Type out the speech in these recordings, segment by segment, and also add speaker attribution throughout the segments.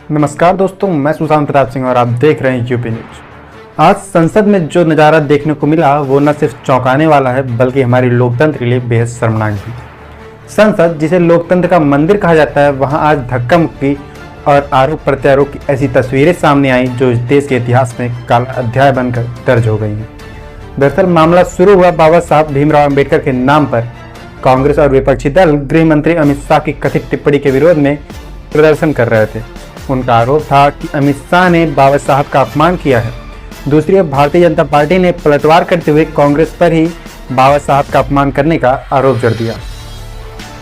Speaker 1: नमस्कार दोस्तों, मैं सुशांत प्रताप सिंह और आप देख रहे हैं यूपी न्यूज। आज संसद में जो नज़ारा देखने को मिला वो न सिर्फ चौंकाने वाला है बल्कि हमारे लोकतंत्र के लिए बेहद शर्मनाक भी। संसद, जिसे लोकतंत्र का मंदिर कहा जाता है, वहां आज धक्का मुक्की और आरोप प्रत्यारोप की ऐसी तस्वीरें सामने आई जो इस देश के इतिहास में काला अध्याय बनकर दर्ज हो गई हैं। दरअसल मामला शुरू हुआ बाबा साहब भीमराव अम्बेडकर के नाम पर। कांग्रेस और विपक्षी दल गृह मंत्री अमित शाह की कथित टिप्पणी के विरोध में प्रदर्शन कर रहे थे। उनका आरोप था कि अमित शाह ने बाबा साहब का अपमान किया है। दूसरी ओर भारतीय जनता पार्टी ने पलटवार करते हुए कांग्रेस पर ही बाबा साहब का अपमान करने का आरोप जड़ दिया।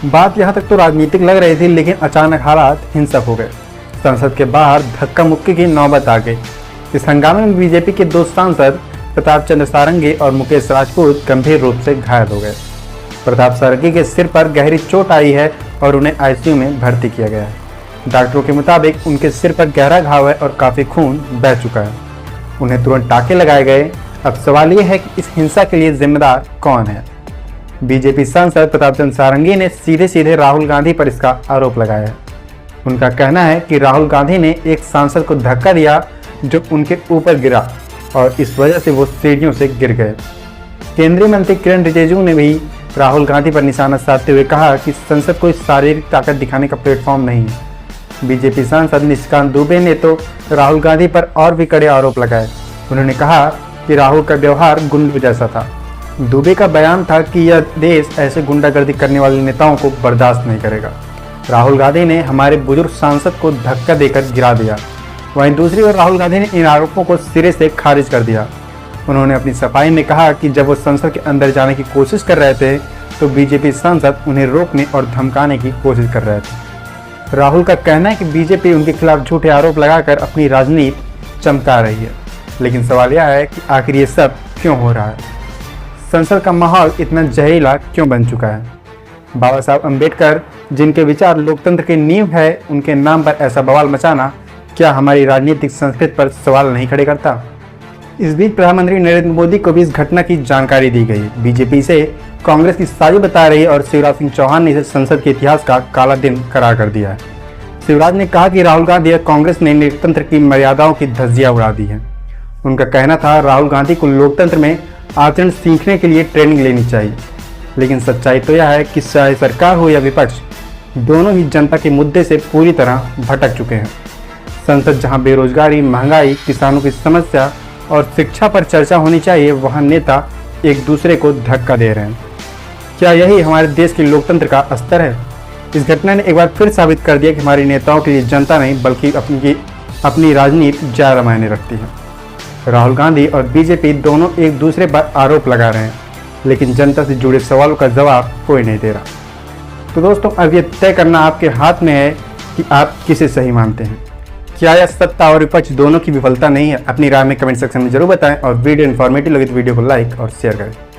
Speaker 1: बात यहां तक तो राजनीतिक लग रही थी, लेकिन अचानक हालात हिंसक हो गए। संसद के बाहर धक्का मुक्की की नौबत आ गई। इस हंगामे में बीजेपी के दो सांसद प्रताप चंद्र सारंगी और मुकेश राजपूत गंभीर रूप से घायल हो गए। प्रताप सारंगी के सिर पर गहरी चोट आई है और उन्हें आईसीयू में भर्ती किया गया है। डॉक्टरों के मुताबिक उनके सिर पर गहरा घाव है और काफी खून बह चुका है। उन्हें तुरंत टाँके लगाए गए। अब सवाल यह है कि इस हिंसा के लिए जिम्मेदार कौन है। बीजेपी सांसद प्रताप चंद्र सारंगी ने सीधे सीधे राहुल गांधी पर इसका आरोप लगाया है। उनका कहना है कि राहुल गांधी ने एक सांसद को धक्का दिया जो उनके ऊपर गिरा और इस वजह से वो सीढ़ियों से गिर गए। केंद्रीय मंत्री किरण रिजिजू ने भी राहुल गांधी पर निशाना साधते हुए कहा कि संसद कोई शारीरिक ताकत दिखाने का प्लेटफॉर्म नहीं है। बीजेपी सांसद निशिकांत दुबे ने तो राहुल गांधी पर और भी कड़े आरोप लगाए। उन्होंने कहा कि राहुल का व्यवहार गुंडों जैसा था। दुबे का बयान था कि यह देश ऐसे गुंडागर्दी करने वाले नेताओं को बर्दाश्त नहीं करेगा। राहुल गांधी ने हमारे बुजुर्ग सांसद को धक्का देकर गिरा दिया। वहीं दूसरी ओर राहुल गांधी ने इन आरोपों को सिरे से खारिज कर दिया। उन्होंने अपनी सफाई में कहा कि जब वो संसद के अंदर जाने की कोशिश कर रहे थे तो बीजेपी सांसद उन्हें रोकने और धमकाने की कोशिश कर रहे थे। राहुल का कहना है कि बीजेपी उनके खिलाफ झूठे आरोप लगाकर अपनी राजनीति चमका रही है। लेकिन सवाल यह है कि आखिर ये सब क्यों हो रहा है? संसद का माहौल इतना जहरीला क्यों बन चुका है? बाबा साहब अम्बेडकर, जिनके विचार लोकतंत्र की नींव है, उनके नाम पर ऐसा बवाल मचाना क्या हमारी राजनीतिक संस्कृति पर सवाल नहीं खड़े करता? इस बीच प्रधानमंत्री नरेंद्र मोदी को भी इस घटना की जानकारी दी गई। बीजेपी से कांग्रेस की साजिश बता रही है और शिवराज सिंह चौहान ने इसे संसद के इतिहास का काला दिन करार कर दिया है। शिवराज ने कहा कि राहुल गांधी और कांग्रेस ने लोकतंत्र की मर्यादाओं की धज्जियां उड़ा दी है। उनका कहना था राहुल गांधी को लोकतंत्र में आचरण सीखने के लिए ट्रेनिंग लेनी चाहिए। लेकिन सच्चाई तो यह है कि चाहे सरकार हो या विपक्ष, दोनों ही जनता के मुद्दे से पूरी तरह भटक चुके हैं। संसद जहाँ बेरोजगारी, महंगाई, किसानों की समस्या और शिक्षा पर चर्चा होनी चाहिए, वहाँ नेता एक दूसरे को धक्का दे रहे हैं। क्या यही हमारे देश के लोकतंत्र का स्तर है? इस घटना ने एक बार फिर साबित कर दिया कि हमारे नेताओं के लिए जनता नहीं बल्कि अपनी राजनीति ज़्यादा मायने रखती है। राहुल गांधी और बीजेपी दोनों एक दूसरे पर आरोप लगा रहे हैं, लेकिन जनता से जुड़े सवालों का जवाब कोई नहीं दे रहा। तो दोस्तों, अब ये तय करना आपके हाथ में है कि आप किसे सही मानते हैं। क्या यह सत्ता और विपक्ष दोनों की विफलता नहीं है? अपनी राय में कमेंट सेक्शन में जरूर बताएं और वीडियो इन्फॉर्मेटिव लगे तो वीडियो को लाइक और शेयर करें।